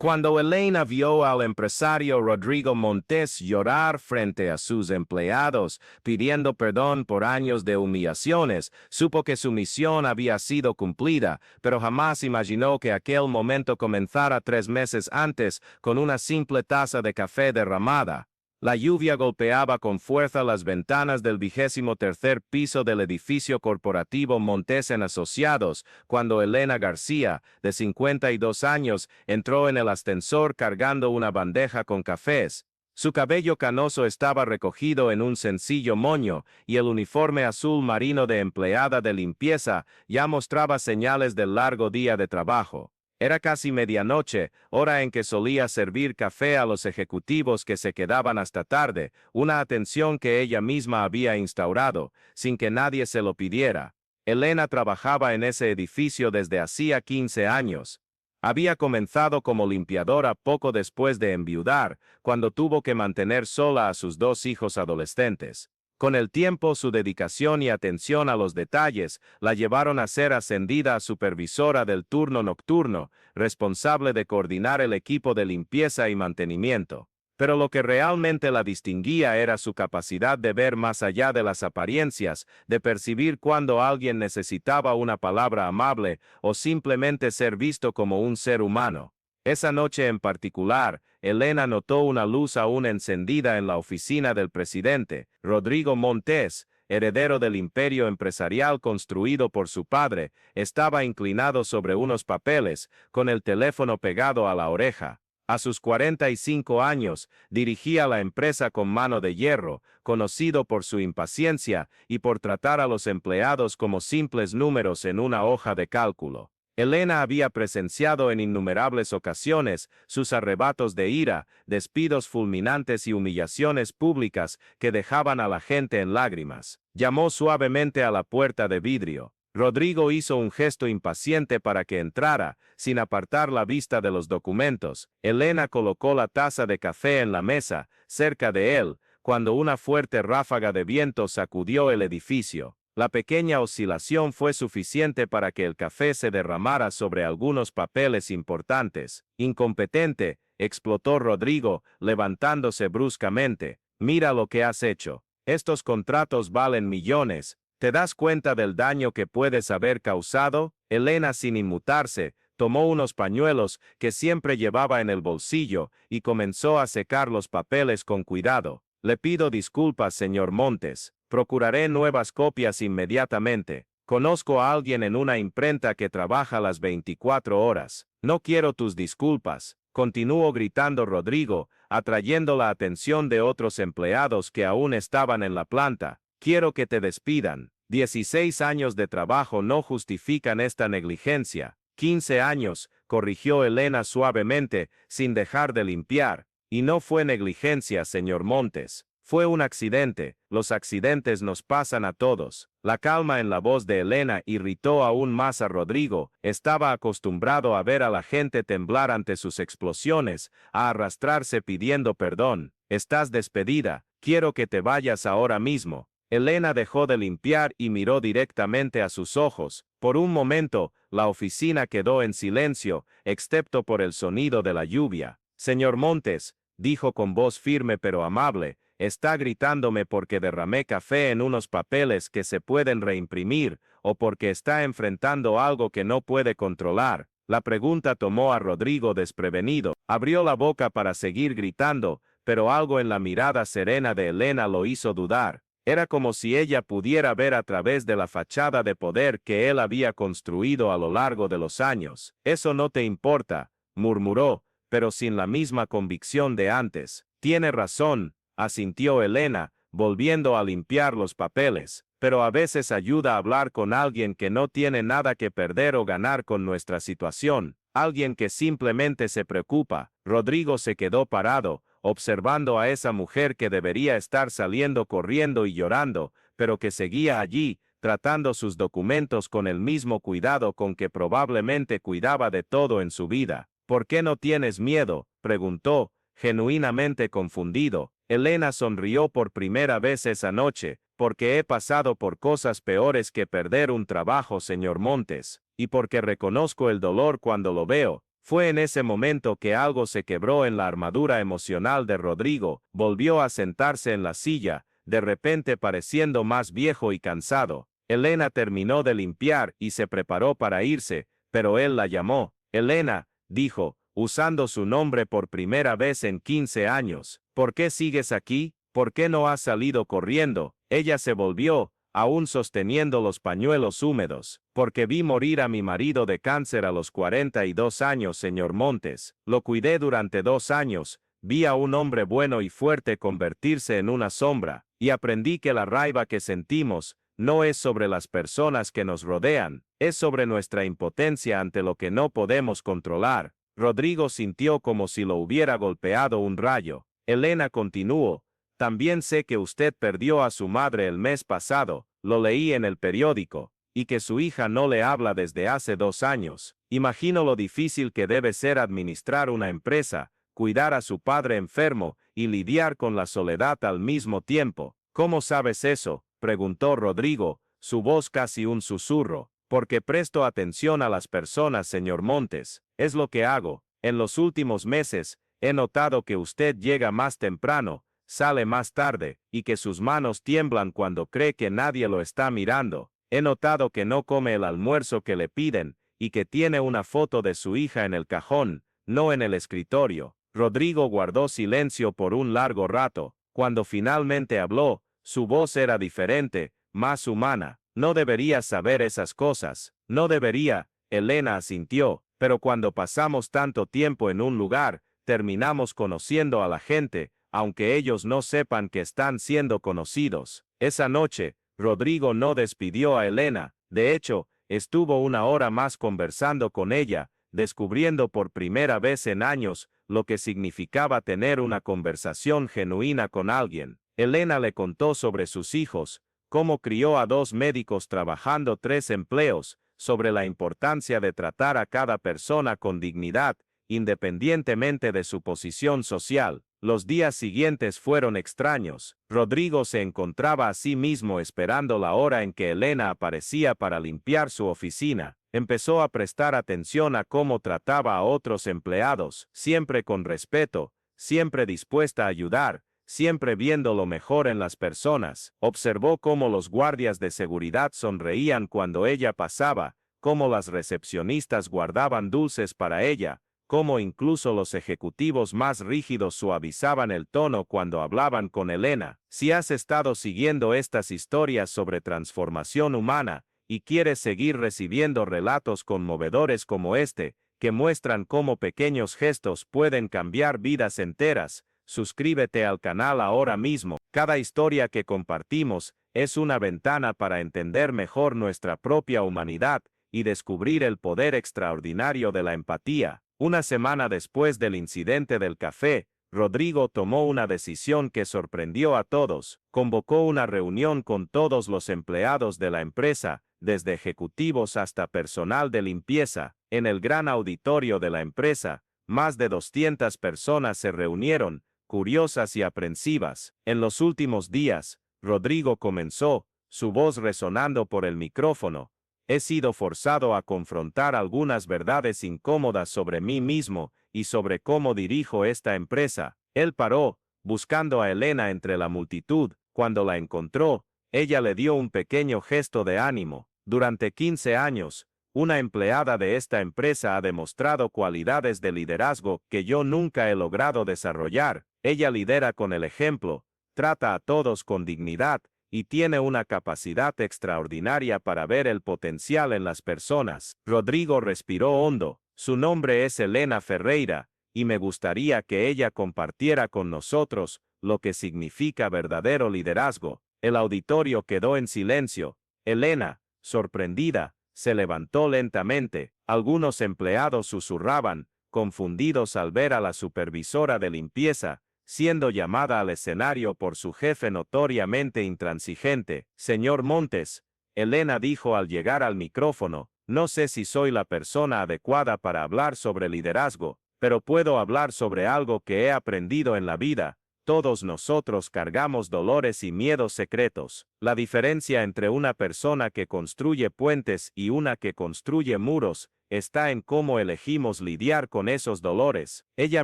Cuando Elena vio al empresario Rodrigo Montes llorar frente a sus empleados, pidiendo perdón por años de humillaciones, supo que su misión había sido cumplida, pero jamás imaginó que aquel momento comenzara 3 meses antes con una simple taza de café derramada. La lluvia golpeaba con fuerza las ventanas del 23º piso del edificio corporativo Montes en Asociados, cuando Elena García, de 52 años, entró en el ascensor cargando una bandeja con cafés. Su cabello canoso estaba recogido en un sencillo moño, y el uniforme azul marino de empleada de limpieza ya mostraba señales del largo día de trabajo. Era casi medianoche, hora en que solía servir café a los ejecutivos que se quedaban hasta tarde, una atención que ella misma había instaurado, sin que nadie se lo pidiera. Elena trabajaba en ese edificio desde hacía 15 años. Había comenzado como limpiadora poco después de enviudar, cuando tuvo que mantener sola a sus 2 hijos adolescentes. Con el tiempo, su dedicación y atención a los detalles la llevaron a ser ascendida a supervisora del turno nocturno, responsable de coordinar el equipo de limpieza y mantenimiento. Pero lo que realmente la distinguía era su capacidad de ver más allá de las apariencias, de percibir cuando alguien necesitaba una palabra amable o simplemente ser visto como un ser humano. Esa noche en particular, Elena notó una luz aún encendida en la oficina del presidente, Rodrigo Montes, heredero del imperio empresarial construido por su padre. Estaba inclinado sobre unos papeles, con el teléfono pegado a la oreja. A sus 45 años, dirigía la empresa con mano de hierro, conocido por su impaciencia y por tratar a los empleados como simples números en una hoja de cálculo. Elena había presenciado en innumerables ocasiones sus arrebatos de ira, despidos fulminantes y humillaciones públicas que dejaban a la gente en lágrimas. Llamó suavemente a la puerta de vidrio. Rodrigo hizo un gesto impaciente para que entrara, sin apartar la vista de los documentos. Elena colocó la taza de café en la mesa, cerca de él, cuando una fuerte ráfaga de viento sacudió el edificio. La pequeña oscilación fue suficiente para que el café se derramara sobre algunos papeles importantes. Incompetente, explotó Rodrigo, levantándose bruscamente. Mira lo que has hecho. Estos contratos valen millones. ¿Te das cuenta del daño que puedes haber causado? Elena, sin inmutarse, tomó unos pañuelos que siempre llevaba en el bolsillo y comenzó a secar los papeles con cuidado. Le pido disculpas, señor Montes. Procuraré nuevas copias inmediatamente. Conozco a alguien en una imprenta que trabaja las 24 horas. No quiero tus disculpas, continuó gritando Rodrigo, atrayendo la atención de otros empleados que aún estaban en la planta. Quiero que te despidan. 16 años de trabajo no justifican esta negligencia. 15 años, corrigió Elena suavemente, sin dejar de limpiar. Y no fue negligencia, señor Montes. Fue un accidente. Los accidentes nos pasan a todos. La calma en la voz de Elena irritó aún más a Rodrigo. Estaba acostumbrado a ver a la gente temblar ante sus explosiones, a arrastrarse pidiendo perdón. Estás despedida. Quiero que te vayas ahora mismo. Elena dejó de limpiar y miró directamente a sus ojos. Por un momento, la oficina quedó en silencio, excepto por el sonido de la lluvia. Señor Montes, dijo con voz firme pero amable, está gritándome porque derramé café en unos papeles que se pueden reimprimir, o porque está enfrentando algo que no puede controlar. La pregunta tomó a Rodrigo desprevenido. Abrió la boca para seguir gritando, pero algo en la mirada serena de Elena lo hizo dudar. Era como si ella pudiera ver a través de la fachada de poder que él había construido a lo largo de los años. Eso no te importa, murmuró, pero sin la misma convicción de antes. Tiene razón, asintió Elena, volviendo a limpiar los papeles, pero a veces ayuda a hablar con alguien que no tiene nada que perder o ganar con nuestra situación, alguien que simplemente se preocupa. Rodrigo se quedó parado, observando a esa mujer que debería estar saliendo corriendo y llorando, pero que seguía allí, tratando sus documentos con el mismo cuidado con que probablemente cuidaba de todo en su vida. ¿Por qué no tienes miedo?, preguntó, genuinamente confundido. Elena sonrió por primera vez esa noche, porque he pasado por cosas peores que perder un trabajo, señor Montes, y porque reconozco el dolor cuando lo veo. Fue en ese momento que algo se quebró en la armadura emocional de Rodrigo. Volvió a sentarse en la silla, de repente pareciendo más viejo y cansado. Elena terminó de limpiar y se preparó para irse, pero él la llamó. Elena, dijo, usando su nombre por primera vez en 15 años. ¿Por qué sigues aquí? ¿Por qué no has salido corriendo? Ella se volvió, aún sosteniendo los pañuelos húmedos. Porque vi morir a mi marido de cáncer a los 42 años, señor Montes. Lo cuidé durante 2 años. Vi a un hombre bueno y fuerte convertirse en una sombra, y aprendí que la raiva que sentimos no es sobre las personas que nos rodean, es sobre nuestra impotencia ante lo que no podemos controlar. Rodrigo sintió como si lo hubiera golpeado un rayo. Elena continuó, también sé que usted perdió a su madre el mes pasado, lo leí en el periódico, y que su hija no le habla desde hace 2 años. Imagino lo difícil que debe ser administrar una empresa, cuidar a su padre enfermo y lidiar con la soledad al mismo tiempo. ¿Cómo sabes eso?, preguntó Rodrigo, su voz casi un susurro. Porque presto atención a las personas, señor Montes, es lo que hago. En los últimos meses, he notado que usted llega más temprano, sale más tarde, y que sus manos tiemblan cuando cree que nadie lo está mirando. He notado que no come el almuerzo que le piden, y que tiene una foto de su hija en el cajón, no en el escritorio. Rodrigo guardó silencio por un largo rato. Cuando finalmente habló, su voz era diferente, más humana. No debería saber esas cosas. No debería, Elena asintió, pero cuando pasamos tanto tiempo en un lugar, terminamos conociendo a la gente, aunque ellos no sepan que están siendo conocidos. Esa noche, Rodrigo no despidió a Elena. De hecho, estuvo 1 hora más conversando con ella, descubriendo por primera vez en años lo que significaba tener una conversación genuina con alguien. Elena le contó sobre sus hijos, cómo crió a 2 médicos trabajando 3 empleos, sobre la importancia de tratar a cada persona con dignidad, independientemente de su posición social. Los días siguientes fueron extraños. Rodrigo se encontraba a sí mismo esperando la hora en que Elena aparecía para limpiar su oficina. Empezó a prestar atención a cómo trataba a otros empleados, siempre con respeto, siempre dispuesta a ayudar, siempre viendo lo mejor en las personas. Observó cómo los guardias de seguridad sonreían cuando ella pasaba, cómo las recepcionistas guardaban dulces para ella, cómo incluso los ejecutivos más rígidos suavizaban el tono cuando hablaban con Elena. Si has estado siguiendo estas historias sobre transformación humana, y quieres seguir recibiendo relatos conmovedores como este, que muestran cómo pequeños gestos pueden cambiar vidas enteras, suscríbete al canal ahora mismo. Cada historia que compartimos es una ventana para entender mejor nuestra propia humanidad y descubrir el poder extraordinario de la empatía. 1 semana después del incidente del café, Rodrigo tomó una decisión que sorprendió a todos. Convocó una reunión con todos los empleados de la empresa, desde ejecutivos hasta personal de limpieza. En el gran auditorio de la empresa, más de 200 personas se reunieron, curiosas y aprensivas. En los últimos días, Rodrigo comenzó, su voz resonando por el micrófono. He sido forzado a confrontar algunas verdades incómodas sobre mí mismo y sobre cómo dirijo esta empresa. Él paró, buscando a Elena entre la multitud. Cuando la encontró, ella le dio un pequeño gesto de ánimo. Durante 15 años, una empleada de esta empresa ha demostrado cualidades de liderazgo que yo nunca he logrado desarrollar. Ella lidera con el ejemplo, trata a todos con dignidad, y tiene una capacidad extraordinaria para ver el potencial en las personas. Rodrigo respiró hondo. Su nombre es Elena Ferreira, y me gustaría que ella compartiera con nosotros lo que significa verdadero liderazgo. El auditorio quedó en silencio. Elena, sorprendida, se levantó lentamente. Algunos empleados susurraban, confundidos al ver a la supervisora de limpieza, siendo llamada al escenario por su jefe notoriamente intransigente. Señor Montes, Elena dijo al llegar al micrófono, no sé si soy la persona adecuada para hablar sobre liderazgo, pero puedo hablar sobre algo que he aprendido en la vida. Todos nosotros cargamos dolores y miedos secretos. La diferencia entre una persona que construye puentes y una que construye muros está en cómo elegimos lidiar con esos dolores. Ella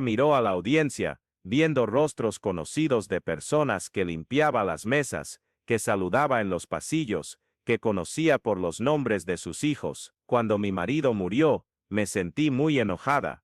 miró a la audiencia, viendo rostros conocidos de personas que limpiaba las mesas, que saludaba en los pasillos, que conocía por los nombres de sus hijos. Cuando mi marido murió, me sentí muy enojada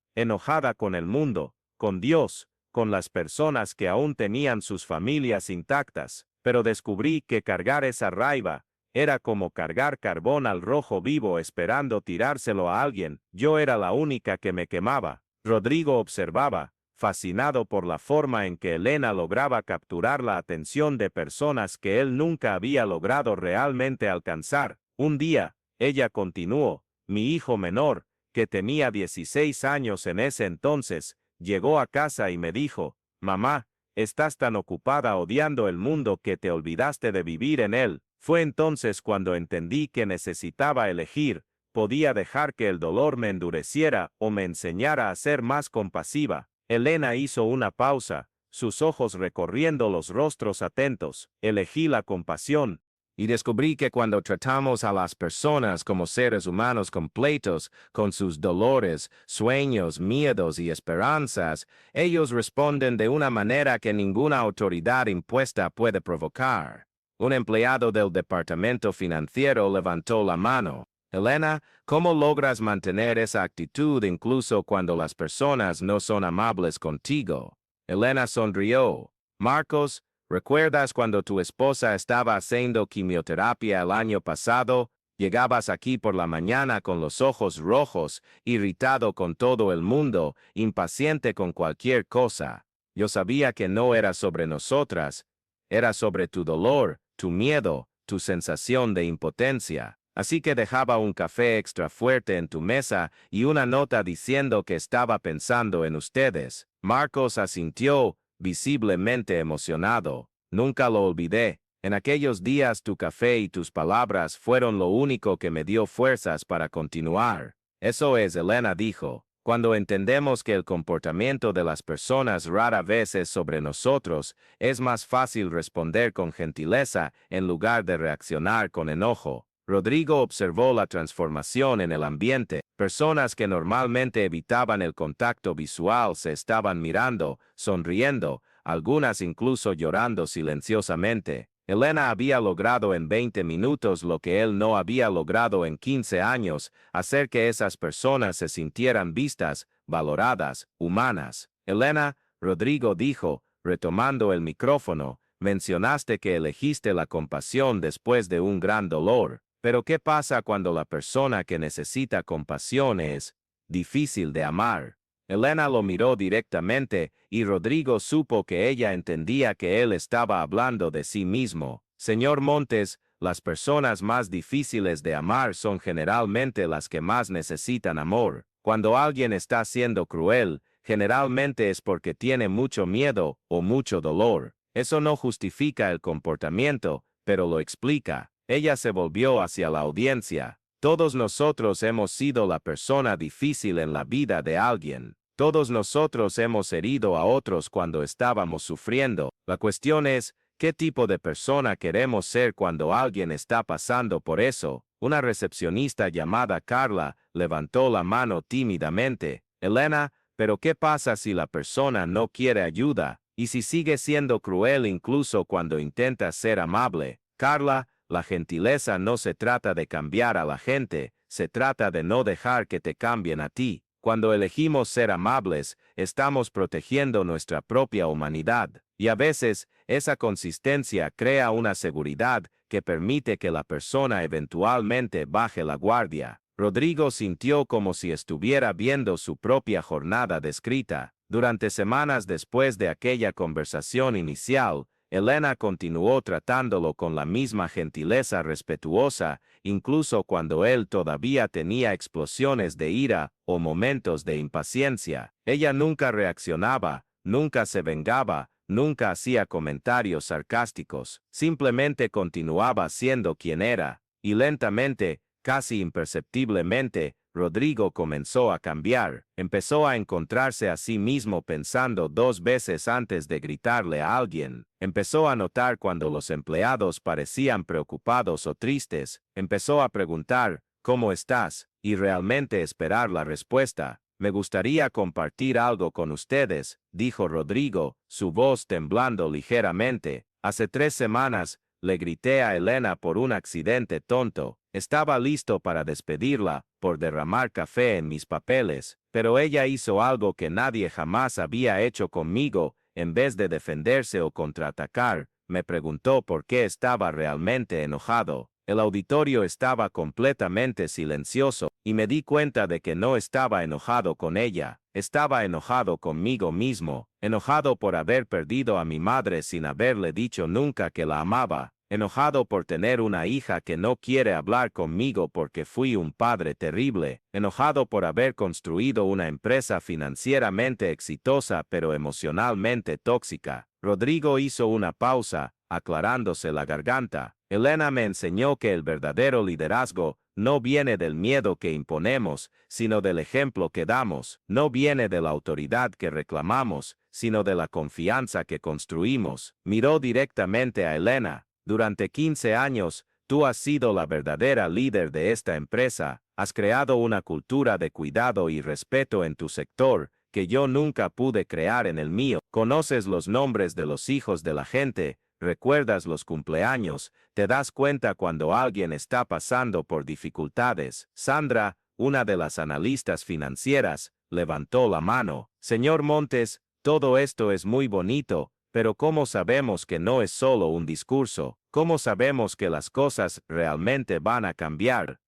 con el mundo, con Dios, con las personas que aún tenían sus familias intactas, pero descubrí que cargar esa raiva era como cargar carbón al rojo vivo esperando tirárselo a alguien. Yo era la única que me quemaba. Rodrigo observaba, fascinado por la forma en que Elena lograba capturar la atención de personas que él nunca había logrado realmente alcanzar. Un día, ella continuó, mi hijo menor, que tenía 16 años en ese entonces, llegó a casa y me dijo, mamá, estás tan ocupada odiando el mundo que te olvidaste de vivir en él. Fue entonces cuando entendí que necesitaba elegir, podía dejar que el dolor me endureciera o me enseñara a ser más compasiva. Elena hizo una pausa, sus ojos recorriendo los rostros atentos. Elegí la compasión. Y descubrí que cuando tratamos a las personas como seres humanos completos, con sus dolores, sueños, miedos y esperanzas, ellos responden de una manera que ninguna autoridad impuesta puede provocar. Un empleado del departamento financiero levantó la mano. Elena, ¿cómo logras mantener esa actitud incluso cuando las personas no son amables contigo? Elena sonrió. Marcos, ¿recuerdas cuando tu esposa estaba haciendo quimioterapia el año pasado? Llegabas aquí por la mañana con los ojos rojos, irritado con todo el mundo, impaciente con cualquier cosa. Yo sabía que no era sobre nosotras, era sobre tu dolor, tu miedo, tu sensación de impotencia. Así que dejaba un café extra fuerte en tu mesa y una nota diciendo que estaba pensando en ustedes. Marcos asintió, visiblemente emocionado. Nunca lo olvidé. En aquellos días tu café y tus palabras fueron lo único que me dio fuerzas para continuar. Eso es, Elena dijo. Cuando entendemos que el comportamiento de las personas rara vez es sobre nosotros, es más fácil responder con gentileza en lugar de reaccionar con enojo. Rodrigo observó la transformación en el ambiente. Personas que normalmente evitaban el contacto visual se estaban mirando, sonriendo, algunas incluso llorando silenciosamente. Elena había logrado en 20 minutos lo que él no había logrado en 15 años, hacer que esas personas se sintieran vistas, valoradas, humanas. Elena, Rodrigo dijo, retomando el micrófono, mencionaste que elegiste la compasión después de un gran dolor. Pero ¿qué pasa cuando la persona que necesita compasión es difícil de amar? Elena lo miró directamente y Rodrigo supo que ella entendía que él estaba hablando de sí mismo. Señor Montes, las personas más difíciles de amar son generalmente las que más necesitan amor. Cuando alguien está siendo cruel, generalmente es porque tiene mucho miedo o mucho dolor. Eso no justifica el comportamiento, pero lo explica. Ella se volvió hacia la audiencia. Todos nosotros hemos sido la persona difícil en la vida de alguien. Todos nosotros hemos herido a otros cuando estábamos sufriendo. La cuestión es, ¿qué tipo de persona queremos ser cuando alguien está pasando por eso? Una recepcionista llamada Carla levantó la mano tímidamente. Elena, ¿pero qué pasa si la persona no quiere ayuda? ¿Y si sigue siendo cruel incluso cuando intenta ser amable? Carla, la gentileza no se trata de cambiar a la gente, se trata de no dejar que te cambien a ti. Cuando elegimos ser amables, estamos protegiendo nuestra propia humanidad, y a veces, esa consistencia crea una seguridad que permite que la persona eventualmente baje la guardia. Rodrigo sintió como si estuviera viendo su propia jornada descrita. Durante semanas después de aquella conversación inicial, Elena continuó tratándolo con la misma gentileza respetuosa, incluso cuando él todavía tenía explosiones de ira o momentos de impaciencia. Ella nunca reaccionaba, nunca se vengaba, nunca hacía comentarios sarcásticos, simplemente continuaba siendo quien era, y lentamente, casi imperceptiblemente, Rodrigo comenzó a cambiar, empezó a encontrarse a sí mismo pensando 2 veces antes de gritarle a alguien, empezó a notar cuando los empleados parecían preocupados o tristes, empezó a preguntar, ¿cómo estás? y realmente esperar la respuesta. Me gustaría compartir algo con ustedes, dijo Rodrigo, su voz temblando ligeramente. Hace 3 semanas, le grité a Elena por un accidente tonto. Estaba listo para despedirla, por derramar café en mis papeles, pero ella hizo algo que nadie jamás había hecho conmigo. En vez de defenderse o contraatacar, me preguntó por qué estaba realmente enojado. El auditorio estaba completamente silencioso, y me di cuenta de que no estaba enojado con ella, estaba enojado conmigo mismo, enojado por haber perdido a mi madre sin haberle dicho nunca que la amaba, enojado por tener una hija que no quiere hablar conmigo porque fui un padre terrible, enojado por haber construido una empresa financieramente exitosa pero emocionalmente tóxica. Rodrigo hizo una pausa, aclarándose la garganta. Elena me enseñó que el verdadero liderazgo no viene del miedo que imponemos, sino del ejemplo que damos, no viene de la autoridad que reclamamos, sino de la confianza que construimos. Miró directamente a Elena. Durante 15 años, tú has sido la verdadera líder de esta empresa, has creado una cultura de cuidado y respeto en tu sector, que yo nunca pude crear en el mío. Conoces los nombres de los hijos de la gente, recuerdas los cumpleaños, te das cuenta cuando alguien está pasando por dificultades. Sandra, una de las analistas financieras, levantó la mano. Señor Montes, todo esto es muy bonito, pero ¿cómo sabemos que no es solo un discurso? ¿Cómo sabemos que las cosas realmente van a cambiar?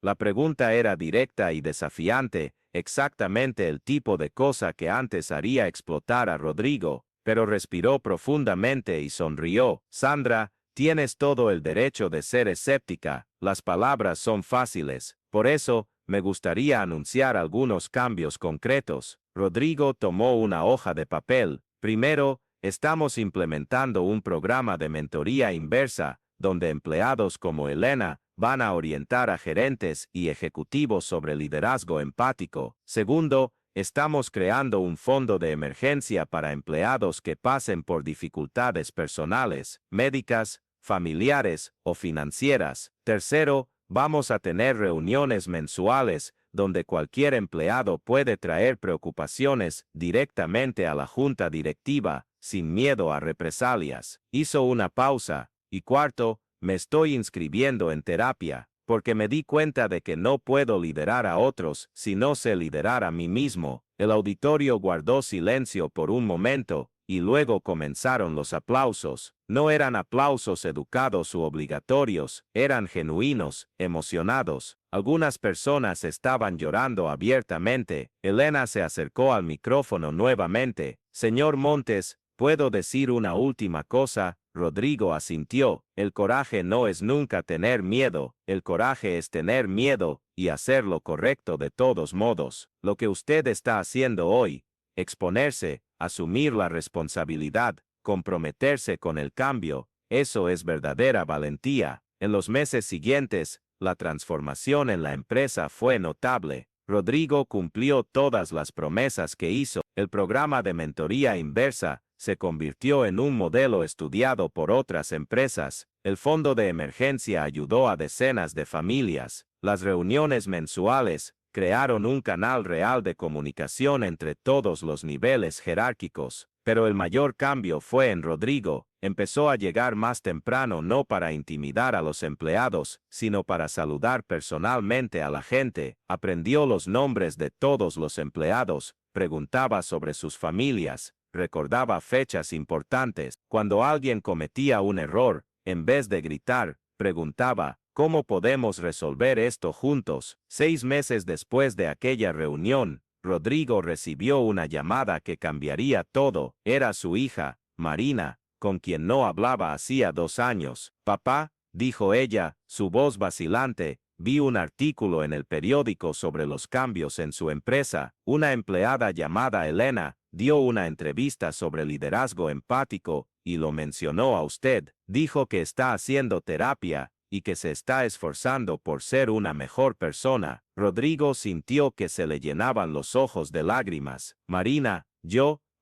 La pregunta era directa y desafiante, exactamente el tipo de cosa que antes haría explotar a Rodrigo, pero respiró profundamente y sonrió. Sandra, tienes todo el derecho de ser escéptica, las palabras son fáciles, por eso, me gustaría anunciar algunos cambios concretos. Rodrigo tomó una hoja de papel. Primero, estamos implementando un programa de mentoría inversa, donde empleados como Elena van a orientar a gerentes y ejecutivos sobre liderazgo empático. Segundo, estamos creando un fondo de emergencia para empleados que pasen por dificultades personales, médicas, familiares o financieras. Tercero, vamos a tener reuniones mensuales donde cualquier empleado puede traer preocupaciones directamente a la junta directiva, sin miedo a represalias. Hizo una pausa. Y cuarto, me estoy inscribiendo en terapia, porque me di cuenta de que no puedo liderar a otros si no sé liderar a mí mismo. El auditorio guardó silencio por un momento, y luego comenzaron los aplausos. No eran aplausos educados u obligatorios, eran genuinos, emocionados. Algunas personas estaban llorando abiertamente. Elena se acercó al micrófono nuevamente. Señor Montes, ¿puedo decir una última cosa? Rodrigo asintió. El coraje no es nunca tener miedo, el coraje es tener miedo y hacer lo correcto de todos modos. Lo que usted está haciendo hoy, exponerse, asumir la responsabilidad, comprometerse con el cambio, eso es verdadera valentía. En los meses siguientes, la transformación en la empresa fue notable. Rodrigo cumplió todas las promesas que hizo. El programa de mentoría inversa se convirtió en un modelo estudiado por otras empresas. El fondo de emergencia ayudó a decenas de familias. Las reuniones mensuales crearon un canal real de comunicación entre todos los niveles jerárquicos. Pero el mayor cambio fue en Rodrigo. Empezó a llegar más temprano no para intimidar a los empleados, sino para saludar personalmente a la gente. Aprendió los nombres de todos los empleados, preguntaba sobre sus familias, recordaba fechas importantes. Cuando alguien cometía un error, en vez de gritar, preguntaba, ¿cómo podemos resolver esto juntos? 6 meses después de aquella reunión, Rodrigo recibió una llamada que cambiaría todo. Era su hija, Marina, con quien no hablaba hacía 2 años. Papá, dijo ella, su voz vacilante, vi un artículo en el periódico sobre los cambios en su empresa. Una empleada llamada Elena dio una entrevista sobre liderazgo empático y lo mencionó a usted. Dijo que está haciendo terapia y que se está esforzando por ser una mejor persona. Rodrigo sintió que se le llenaban los ojos de lágrimas. Marina,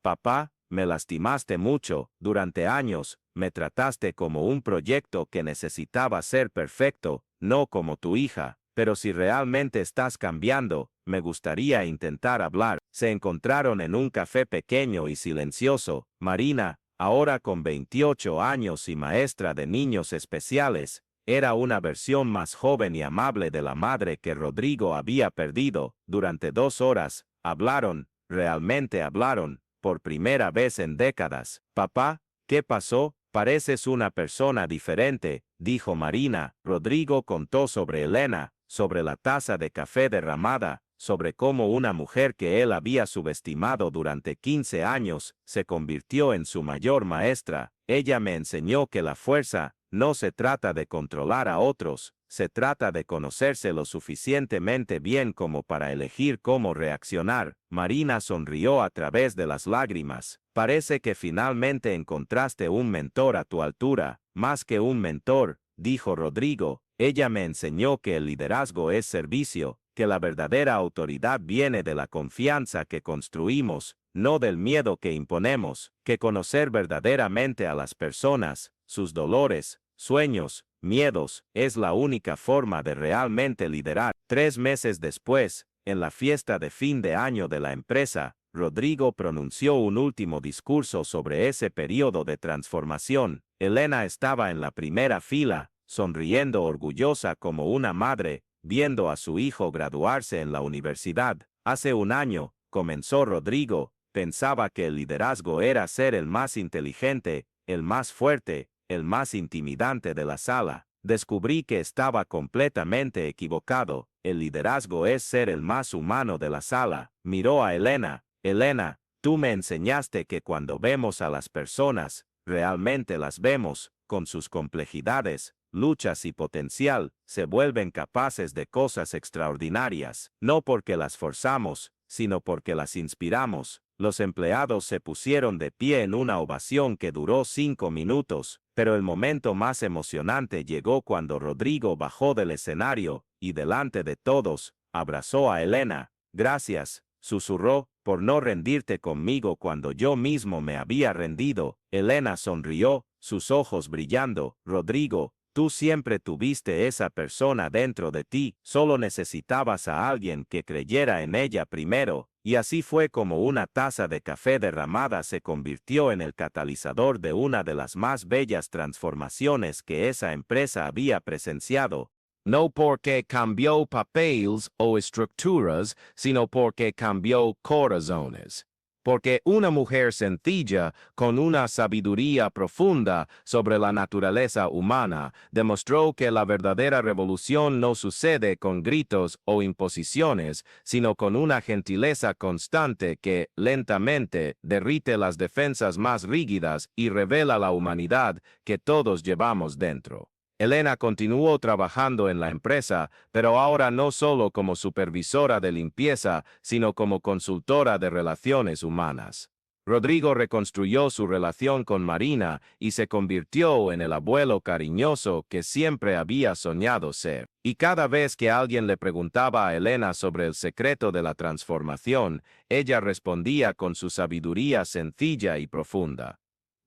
papá, me lastimaste mucho. Durante años, me trataste como un proyecto que necesitaba ser perfecto, no como tu hija. pero si realmente estás cambiando, me gustaría intentar hablar. Se encontraron en un café pequeño y silencioso. Marina, ahora con 28 años y maestra de niños especiales, era una versión más joven y amable de la madre que Rodrigo había perdido. Durante 2 horas, hablaron, realmente hablaron, por primera vez en décadas. Papá, ¿qué pasó? Pareces una persona diferente, dijo Marina. Rodrigo contó sobre Elena, sobre la taza de café derramada, sobre cómo una mujer que él había subestimado durante 15 años, se convirtió en su mayor maestra. Ella me enseñó que la fuerza no se trata de controlar a otros, se trata de conocerse lo suficientemente bien como para elegir cómo reaccionar. Marina sonrió a través de las lágrimas. Parece que finalmente encontraste un mentor a tu altura. Más que un mentor, dijo Rodrigo, ella me enseñó que el liderazgo es servicio, que la verdadera autoridad viene de la confianza que construimos, no del miedo que imponemos, que conocer verdaderamente a las personas, sus dolores, sueños, miedos, es la única forma de realmente liderar. 3 meses después, en la fiesta de fin de año de la empresa, Rodrigo pronunció un último discurso sobre ese periodo de transformación. Elena estaba en la primera fila, sonriendo orgullosa como una madre, viendo a su hijo graduarse en la universidad. Hace un año, comenzó Rodrigo, pensaba que el liderazgo era ser el más inteligente, el más fuerte, el más intimidante de la sala. Descubrí que estaba completamente equivocado. El liderazgo es ser el más humano de la sala. Miró a Elena. Elena, tú me enseñaste que cuando vemos a las personas, realmente las vemos, con sus complejidades, luchas y potencial, se vuelven capaces de cosas extraordinarias, no porque las forzamos, sino porque las inspiramos. Los empleados se pusieron de pie en una ovación que duró 5 minutos, pero el momento más emocionante llegó cuando Rodrigo bajó del escenario, y delante de todos, abrazó a Elena. Gracias, susurró, por no rendirte conmigo cuando yo mismo me había rendido. Elena sonrió, sus ojos brillando. Rodrigo, tú siempre tuviste esa persona dentro de ti, solo necesitabas a alguien que creyera en ella primero, y así fue como una taza de café derramada se convirtió en el catalizador de una de las más bellas transformaciones que esa empresa había presenciado. No porque cambió papeles o estructuras, sino porque cambió corazones. Porque una mujer sencilla, con una sabiduría profunda sobre la naturaleza humana, demostró que la verdadera revolución no sucede con gritos o imposiciones, sino con una gentileza constante que, lentamente, derrite las defensas más rígidas y revela la humanidad que todos llevamos dentro. Elena continuó trabajando en la empresa, pero ahora no solo como supervisora de limpieza, sino como consultora de relaciones humanas. Rodrigo reconstruyó su relación con Marina y se convirtió en el abuelo cariñoso que siempre había soñado ser. Y cada vez que alguien le preguntaba a Elena sobre el secreto de la transformación, ella respondía con su sabiduría sencilla y profunda.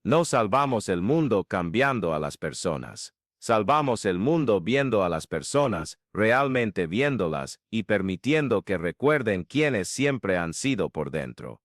No salvamos el mundo cambiando a las personas. Salvamos el mundo viendo a las personas, realmente viéndolas, y permitiendo que recuerden quiénes siempre han sido por dentro.